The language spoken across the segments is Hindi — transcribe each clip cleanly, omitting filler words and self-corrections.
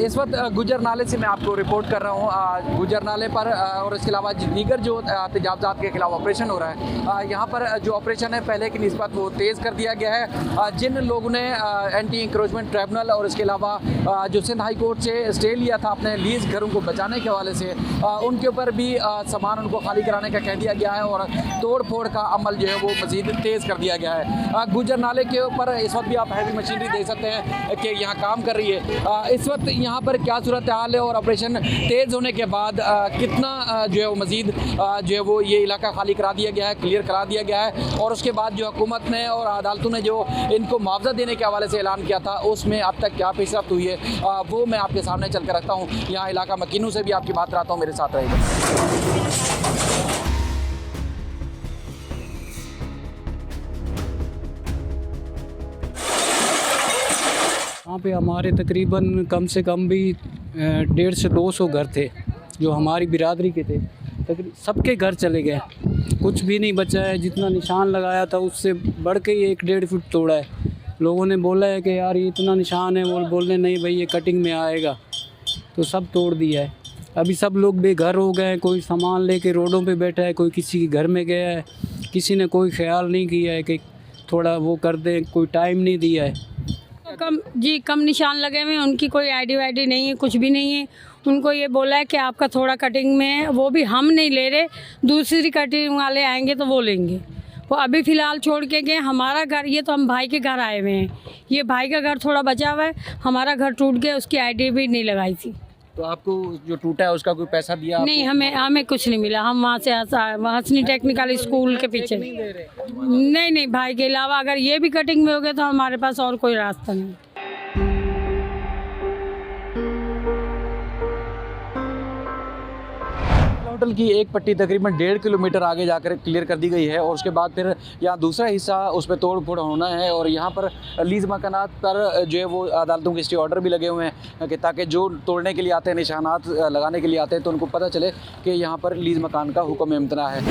इस वक्त गुजर नाले से मैं आपको रिपोर्ट कर रहा हूँ। गुजर नाले पर और इसके अलावा दीगर जो तेजाबजात के खिलाफ ऑपरेशन हो रहा है, यहाँ पर जो ऑपरेशन है पहले की निस्बत वो तेज़ कर दिया गया है। जिन लोगों ने एंटी इंक्रोचमेंट ट्रिब्यूनल और इसके अलावा जो सिंध हाई कोर्ट से स्टे लिया था अपने लीज घरों को बचाने के हवाले से, उनके ऊपर भी सामान उनको खाली कराने का कह दिया गया है और तोड़ फोड़ का अमल जो है वो मज़ीद तेज़ कर दिया गया है। गुजर नाले के ऊपर इस वक्त भी आप हैवी मशीनरी देख सकते हैं कि यहाँ काम कर रही है। इस वक्त यहाँ पर क्या सूरत हाल है और ऑपरेशन तेज़ होने के बाद कितना जो है वो मज़ीद जो है वो ये इलाका खाली करा दिया गया है, क्लियर करा दिया गया है, और उसके बाद जो हुकूमत ने और अदालतों ने जो इनको मुआवजा देने के हवाले से ऐलान किया था उसमें अब तक क्या पेशरफ्त हुई है वो मैं आपके सामने चल कर रखता हूँ। यहाँ इलाका मकीनों से भी आपकी बात कराता हूँ, मेरे साथ रहेगा। वहाँ पे हमारे तकरीबन कम से कम भी 150 से 200 घर थे जो हमारी बिरादरी के थे। तकरीबन सबके घर चले गए, कुछ भी नहीं बचा है। जितना निशान लगाया था उससे बढ़ के ये 1-1.5 फुट तोड़ा है। लोगों ने बोला है कि यार ये इतना निशान है, वो बोल रहे नहीं भाई ये कटिंग में आएगा, तो सब तोड़ दिया है। अभी सब लोग बेघर हो गए हैं, कोई सामान लेके रोडों पे बैठा है, कोई किसी के घर में गया है, किसी ने कोई ख्याल नहीं किया है कि थोड़ा वो कर दें, कोई टाइम नहीं दिया है। कम निशान लगे हुए हैं, उनकी कोई आईडी वाईडी नहीं है, कुछ भी नहीं है। उनको ये बोला है कि आपका थोड़ा कटिंग में है, वो भी हम नहीं ले रहे, दूसरी कटिंग वाले आएंगे तो वो लेंगे। वो अभी फ़िलहाल छोड़ के गए। हमारा घर, ये तो हम भाई के घर आए हुए हैं, ये भाई का घर थोड़ा बचा हुआ है, हमारा घर टूट गया, उसकी आईडी भी नहीं लगाई थी। तो आपको जो टूटा है उसका कोई पैसा दिया? नहीं, हमें कुछ नहीं मिला। हम वहाँ से हंसनी टेक्निकल स्कूल के पीछे नहीं, भाई के अलावा अगर ये भी कटिंग में हो गया तो हमारे पास और कोई रास्ता नहीं। होटल की एक पट्टी तकरीबन 1.5 किलोमीटर आगे जाकर क्लियर कर दी गई है और उसके बाद फिर यहाँ दूसरा हिस्सा उस पर तोड़ फोड़ होना है। और यहाँ पर लीज मकानात पर जो है वो अदालतों के स्टे ऑर्डर भी लगे हुए हैं कि ताकि जो तोड़ने के लिए आते हैं, निशानात लगाने के लिए आते हैं, तो उनको पता चले कि यहाँ पर लीज मकान का हुक्म इम्तना है।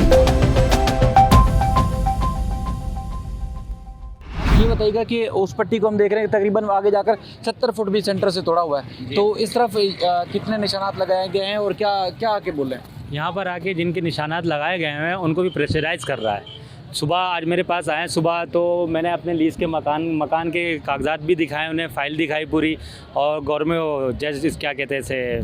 ये बताइएगा कि उस पट्टी को हम देख रहे हैं तकरीबन आगे जाकर 70 फुट भी सेंटर से तोड़ा हुआ है, तो इस तरफ कितने निशानात लगाए गए हैं और क्या क्या आके बोल रहे हैं? यहाँ पर आके जिनके निशानात लगाए गए हैं उनको भी प्रेशराइज कर रहा है। सुबह आज मेरे पास आए सुबह, तो मैंने अपने लीज के मकान के कागजात भी दिखाए, उन्हें फ़ाइल दिखाई पूरी, और गवर्नमेंट जज क्या कहते हैं से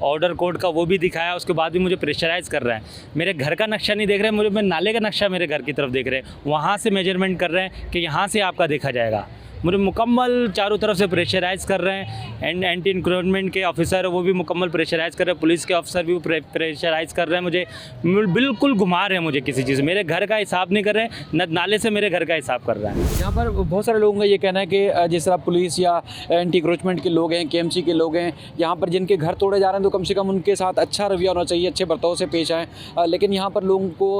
ऑर्डर कोड का वो भी दिखाया। उसके बाद भी मुझे प्रेशराइज कर रहा है। मेरे घर का नक्शा नहीं देख रहे, मुझे मैं नाले का नक्शा मेरे घर की तरफ देख रहे हैं, वहाँ से मेजरमेंट कर रहे हैं कि यहाँ से आपका देखा जाएगा। मुझे मुकम्मल चारों तरफ से प्रेशराइज़ कर रहे हैं। एंटी इंक्रोचमेंट के ऑफिसर वो भी मुकम्मल प्रेशराइज़ कर रहे हैं, पुलिस के ऑफिसर भी प्रेशराइज़ कर रहे हैं। मुझे बिल्कुल घुमा रहे हैं मुझे किसी चीज़, मेरे घर का हिसाब नहीं कर रहे हैं, न नाले से मेरे घर का हिसाब कर रहा है। यहाँ पर बहुत सारे लोगों का ये कहना है कि जिस तरह पुलिस या एंटी इंक्रोचमेंट के लोग हैं, KMC के लोग हैं, यहाँ पर जिनके घर तोड़े जा रहे हैं तो कम से कम उनके साथ अच्छा रवैया होना चाहिए, अच्छे बर्ताव से पेश आएँ। लेकिन यहाँ पर लोगों को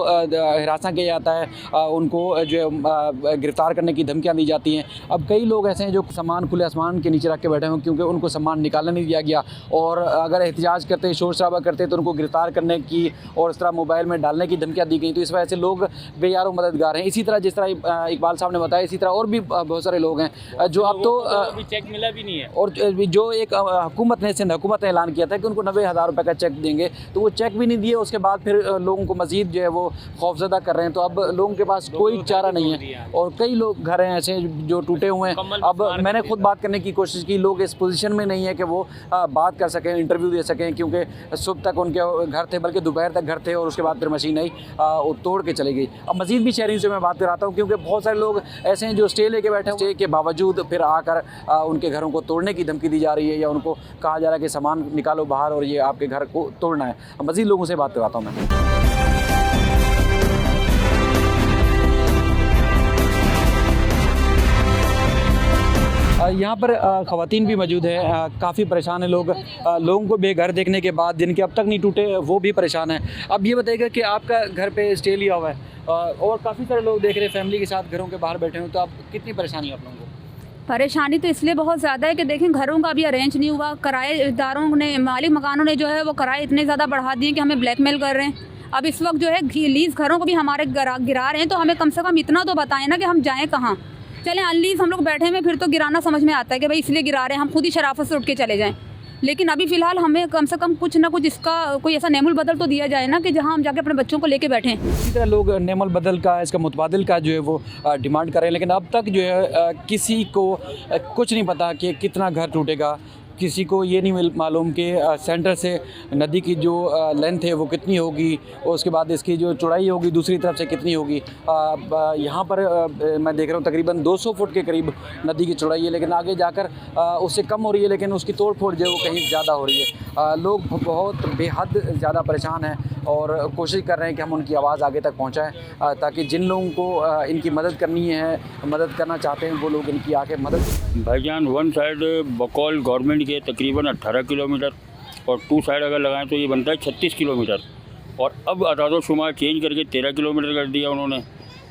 हिरासा किया जाता है, उनको जो गिरफ्तार करने की धमकियाँ दी जाती हैं। अब कई लोग ऐसे हैं जो सामान खुले आसमान के नीचे रख के बैठे हैं क्योंकि उनको सामान निकालने नहीं दिया गया, और अगर एहतजाज करते, शोर शराबा करते तो उनको गिरफ्तार करने की और इस तरह मोबाइल में डालने की धमकियाँ दी गई। तो इस वजह से लोग बेयारो मददगार हैं। इसी तरह जिस तरह इकबाल साहब ने बताया, इसी तरह और भी बहुत सारे लोग हैं जो अब तो अभी चेक मिला भी नहीं है, और जो एक हुकूमत ने, सिंध हुकूमत ने ऐलान किया था कि उनको 90,000 रुपये का चेक देंगे, तो वो चेक भी नहीं दिए। उसके बाद फिर लोगों को मजीद जो है वो खौफजदा कर रहे हैं। तो अब लोगों के पास कोई चारा नहीं है, और कई लोग घर हैं ऐसे जो टूटे हुए हैं। अब मैंने खुद बात करने की कोशिश की, लोग इस पोजीशन में नहीं है कि वो बात कर सकें, इंटरव्यू दे सकें, क्योंकि सुबह तक उनके घर थे, बल्कि दोपहर तक घर थे, और उसके बाद फिर मशीन आई वो तोड़ के चली गई। अब मजीद भी शहरियों से मैं बात कराता हूँ, क्योंकि बहुत सारे लोग ऐसे हैं जो स्टे लेके बैठे हैं, स्टे के बावजूद फिर आकर उनके घरों को तोड़ने की धमकी दी जा रही है, या उनको कहा जा रहा है कि सामान निकालो बाहर और ये आपके घर को तोड़ना है। मजीद लोगों से बात कराता हूँ मैं। यहाँ पर ख़वातीन भी मौजूद है, काफ़ी परेशान है लोग। लोगों को बेघर देखने के बाद, जिनके अब तक नहीं टूटे, वो भी परेशान है। अब ये बताइएगा कि आपका घर पे स्टे लिया हुआ है और काफ़ी सारे लोग देख रहे हैं फैमिली के साथ घरों के बाहर बैठे हुए, तो आप कितनी परेशानी है आप लोगों को? परेशानी तो इसलिए बहुत ज़्यादा है कि देखें, घरों का अभी अरेंज नहीं हुआ। किराएदारों ने, मालिक मकानों ने जो है वो किराए इतने ज़्यादा बढ़ा दिए कि हमें ब्लैकमेल कर रहे हैं। अब इस वक्त जो है लीज़ घरों को भी हमारे गिरा रहे हैं, तो हमें कम से कम इतना तो बताएं ना कि हम जाएं कहाँ। चलें अनलीज हम लोग बैठे हुए फिर तो गिराना समझ में आता है कि भाई इसलिए गिरा रहे हैं, हम खुद ही शराफत से उठ के चले जाएं। लेकिन अभी फ़िलहाल हमें कम से कम कुछ ना कुछ इसका कोई ऐसा नेमुल बदल तो दिया जाए ना कि जहां हम जाके अपने बच्चों को लेके बैठें। इसी तरह लोग नेमल बदल का, इसका मुतबादिल का जो है वो डिमांड कर रहे हैं, लेकिन अब तक जो है किसी को कुछ नहीं पता कि कितना घर टूटेगा। किसी को ये नहीं मालूम कि सेंटर से नदी की जो लेंथ है वो कितनी होगी और उसके बाद इसकी जो चौड़ाई होगी दूसरी तरफ से कितनी होगी। यहाँ पर मैं देख रहा हूँ तकरीबन 200 फुट के करीब नदी की चौड़ाई है, लेकिन आगे जाकर उससे कम हो रही है, लेकिन उसकी तोड़ फोड़ जो है वो कहीं ज़्यादा हो रही है। लोग बहुत बेहद ज़्यादा परेशान हैं और कोशिश कर रहे हैं कि हम उनकी आवाज़ आगे तक पहुँचाएँ ताकि जिन लोगों को इनकी मदद करनी है, मदद करना चाहते हैं, वो लोग इनकी आके मदद। भाईजान वन साइड बकौल गवर्नमेंट के तकरीबन 18 किलोमीटर और टू साइड अगर लगाएं तो ये बनता है 36 किलोमीटर, और अब अदादो शुमार चेंज करके 13 किलोमीटर कर दिया उन्होंने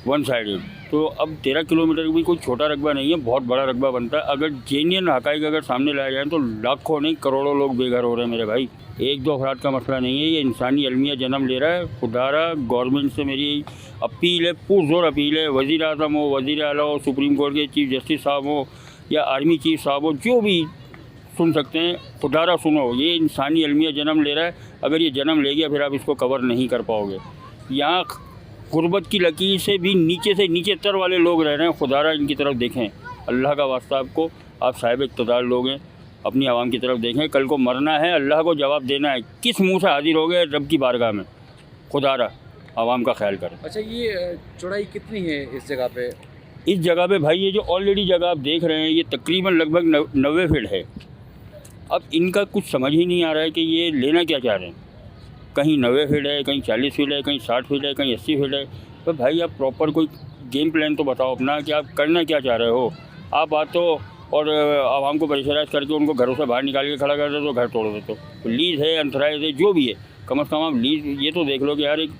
वन साइडेड। तो अब 13 किलोमीटर भी कोई छोटा रकबा नहीं है, बहुत बड़ा रकबा बनता है। अगर जेन्युइन हक़ाइक़ अगर सामने लाए जाएँ तो लाखों नहीं करोड़ों लोग बेघर हो रहे हैं मेरे भाई। एक दो अफराद का मसला नहीं है, ये इंसानी अलमिया जन्म ले रहा है। खुदारा गवर्नमेंट से मेरी अपील है, पुरजोर अपील है, वज़ीर आज़म हो, वज़ीर आला हो, सुप्रीम कोर्ट के चीफ जस्टिस साहब हो या आर्मी चीफ साहब हो, जो भी सुन सकते हैं, खुदारा सुनो। ये इंसानी अलमिया जन्म ले रहा है, अगर ये जन्म ले गया फिर आप इसको कवर नहीं कर पाओगे। यहाँ गुर्बत की लकीर से भी नीचे से नीचे तर वाले लोग रह रहे हैं। खुदारा इनकी तरफ देखें, अल्लाह का वास्ता आपको, आप साहिब इक़्तिदार लोग हैं, अपनी आवाम की तरफ देखें। कल को मरना है, अल्लाह को जवाब देना है, किस मुंह से हाजिर हो गए रब की बारगाह में। खुदारा आवाम का ख्याल करें। अच्छा, ये चौड़ाई कितनी है इस जगह पे? इस जगह पे भाई ये जो ऑलरेडी जगह आप देख रहे हैं ये तकरीबन लगभग 90 फीट है। अब इनका कुछ समझ ही नहीं आ रहा है कि ये लेना क्या चाह रहे हैं। कहीं 90 फीट है, कहीं 40 फीट है, कहीं 60 फीट है, कहीं 80 फीट है। तो भाई आप प्रॉपर कोई गेम प्लान तो बताओ अपना कि आप करना क्या चाह रहे हो। आप आते हो और आवाम को प्रेशराइज करके उनको घरों से बाहर निकाल के खड़ा कर देते हो, घर तोड़ देते हो। तो लीज है, अंतराइज है, जो भी है, कम से कम आप लीज ये तो देख लो कि यार एक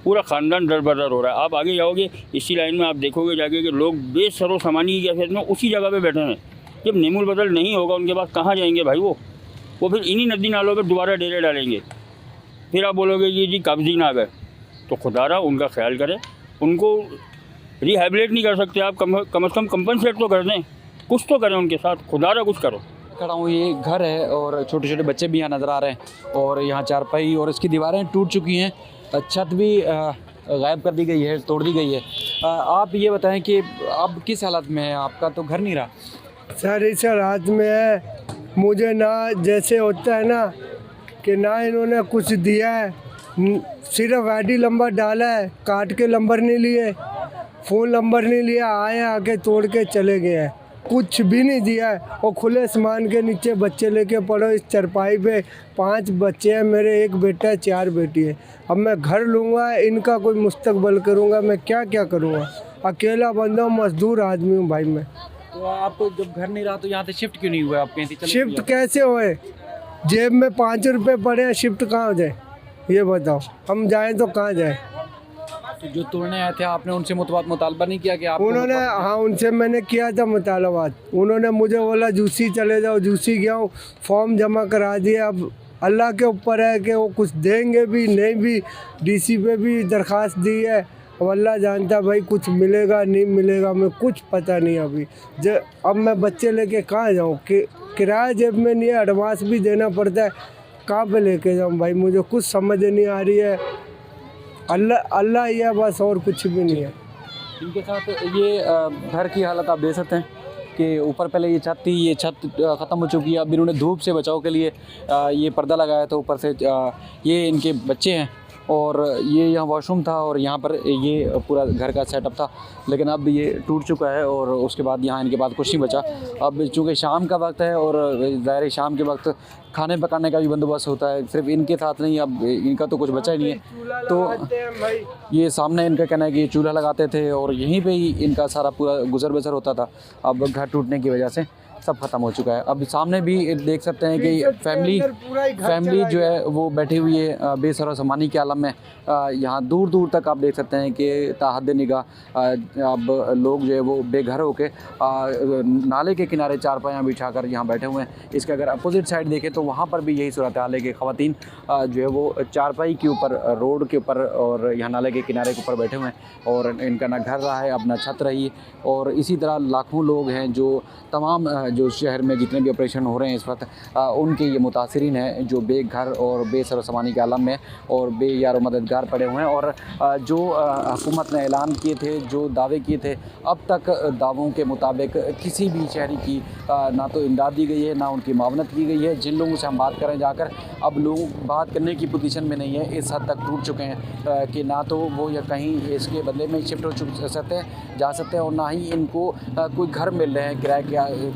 पूरा ख़ानदान दर बदर हो रहा है। आप आगे जाओगे इसी लाइन में आप देखोगे जाके कि लोग बेसरो सामानी की कैफियत में उसी जगह पे बैठे हैं। जब नेमुल बदल नहीं होगा उनके पास कहाँ जाएंगे भाई वो फिर इन्हीं नदी नालों पे दोबारा डेरे डालेंगे। फिर आप बोलोगे जी कब्ज़ी ना आ गए। तो खुदारा उनका ख्याल करें, उनको रिहेबिलिट नहीं कर सकते आप, कम से कम कंपनसेट तो कर दें, कुछ तो करें उनके साथ। खुदारा कुछ करो। खड़ा हूँ, ये घर है और छोटे छोटे बच्चे भी यहाँ नज़र आ रहे हैं और यहाँ चारपाई और इसकी दीवारें टूट चुकी हैं, छत भी गायब कर दी गई है, तोड़ दी गई है। आप ये बताएं कि अब किस हालत में है? आपका तो घर नहीं रहा। सर इस हालत में है, मुझे ना जैसे होता है ना कि ना इन्होंने कुछ दिया है, सिर्फ आईडी नंबर डाला है, काट के नंबर नहीं लिए, फ़ोन नंबर नहीं लिया, आए आके तोड़ के चले गए हैं, कुछ भी नहीं दिया है। और खुले आसमान के नीचे बच्चे लेके पड़ो इस चरपाई पे। 5 बच्चे हैं मेरे, 1 बेटा है, 4 बेटी है। अब मैं घर लूँगा, इनका कोई मुस्तकबल करूँगा, मैं क्या क्या करूँगा। अकेला बंदा हूँ, मजदूर आदमी हूँ भाई मैं। तो आपको जब घर नहीं रहा तो यहाँ से शिफ्ट क्यों नहीं हुआ? आप कहीं से शिफ्ट कैसे होए? जेब में 5 रुपये पड़े हैं, शिफ्ट कहाँ हो जाए ये बताओ। हम जाएँ तो कहाँ जाए? तो जो तोड़ने आए थे आपने उनसे मुतालबा नहीं किया कि आप? उन्होंने, हाँ उनसे मैंने किया था मुतालबात। उन्होंने मुझे बोला जूसी चले जाओ, जूसी गया हूँ, फॉर्म जमा करा दिया। अब अल्लाह के ऊपर है कि वो कुछ देंगे भी नहीं भी। डीसी पे भी दरख्वास्त दी है, अब अल्लाह जानता भाई कुछ मिलेगा नहीं मिलेगा, मैं कुछ पता नहीं अभी। अब मैं बच्चे लेके कहाँ जाऊँ? किराया जेब में नहीं है, एडवांस भी देना पड़ता है, कहाँ पे लेके जाऊँ भाई? मुझे कुछ समझ नहीं आ रही है। अल्लाह ही है बस, और कुछ भी नहीं है। इनके साथ ये घर की हालत आप देख सकते हैं कि ऊपर पहले ये छत थी, ये छत ख़त्म हो चुकी है। अब इन्होंने धूप से बचाव के लिए ये पर्दा लगाया था ऊपर से। ये इनके बच्चे हैं और ये यहाँ वॉशरूम था और यहाँ पर ये पूरा घर का सेटअप था, लेकिन अब ये टूट चुका है और उसके बाद यहाँ इनके बाद कुछ नहीं बचा। अब चूँकि शाम का वक्त है और ज़ाहिर शाम के वक्त खाने पकाने का भी बंदोबस्त होता है, सिर्फ इनके साथ नहीं, अब इनका तो कुछ बचा ही नहीं है। तो ये सामने इनका कहना है कि ये चूल्हा लगाते थे और यहीं पे ही इनका सारा पूरा गुजर बसर होता था। अब घर टूटने की वजह से सब ख़त्म हो चुका है। अब सामने भी देख सकते हैं कि फैमिली जो है वो बैठी हुई है बेसर सामानी के आलम में। यहाँ दूर दूर तक आप देख सकते हैं कि ताहद निगाह अब लोग जो है वो बेघर होके नाले के किनारे चारपाइयाँ बिछाकर यहाँ बैठे हुए हैं। इसके अगर अपोजिट साइड देखें तो वहाँ पर भी यही सूरत हाल है कि ख़वातीन जो है वो चारपाई के ऊपर, रोड के ऊपर और यहाँ नाले के किनारे के ऊपर बैठे हुए हैं और इनका ना घर रहा है, अपना छत रही है। और इसी तरह लाखों लोग हैं जो तमाम जो शहर में जितने भी ऑपरेशन हो रहे हैं इस वक्त उनके ये मुतासरीन हैं जो बेघर और बेसर सामानी के आलम में और बेयार मददगार पड़े हुए हैं। और जो हुकूमत ने ऐलान किए थे, जो दावे किए थे, अब तक दावों के मुताबिक किसी भी शहरी की ना तो इमदाद दी गई है, ना उनकी मावनत की गई है। जिन लोगों से हम बात करें जाकर, अब लोग बात करने की पोजीशन में नहीं है, इस हद तक टूट चुके हैं कि ना तो वो या कहीं इसके बदले में शिफ्ट हो जा सकते हैं और ना ही इनको कोई घर मिल रहे हैं किराए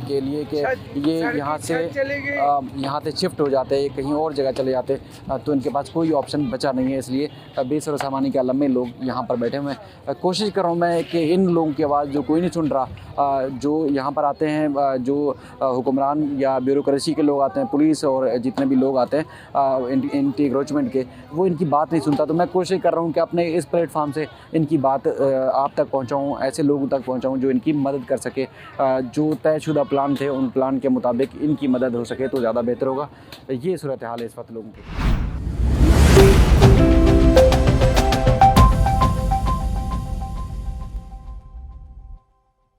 के लिए कि ये यहाँ से शिफ्ट हो जाते, कहीं और जगह चले जाते, तो इनके पास कोई ऑप्शन बचा नहीं है। इसलिए बेसर सामानी के आलम में लोग यहाँ पर बैठे हुए हैं। कोशिश कर रहा हूँ मैं कि इन लोगों की आवाज़ जो कोई नहीं सुन रहा, जो यहाँ पर आते हैं, जो हुक्मरान या ब्यूरोक्रेसी के लोग आते हैं, पुलिस और जितने भी लोग आते हैं एंटी इंक्रोचमेंट के, वो इनकी बात नहीं सुनता। तो मैं कोशिश कर रहा हूँ कि अपने इस प्लेटफॉर्म से इनकी बात आप तक पहुँचाऊँ, ऐसे लोगों तक पहुँचाऊँ जो इनकी मदद कर सके। जो तयशुदा प्लान थे उन प्लान के मुताबिक इनकी मदद हो सके तो ज़्यादा बेहतर होगा। ये सूरत हाल है इस वक्त लोगों की।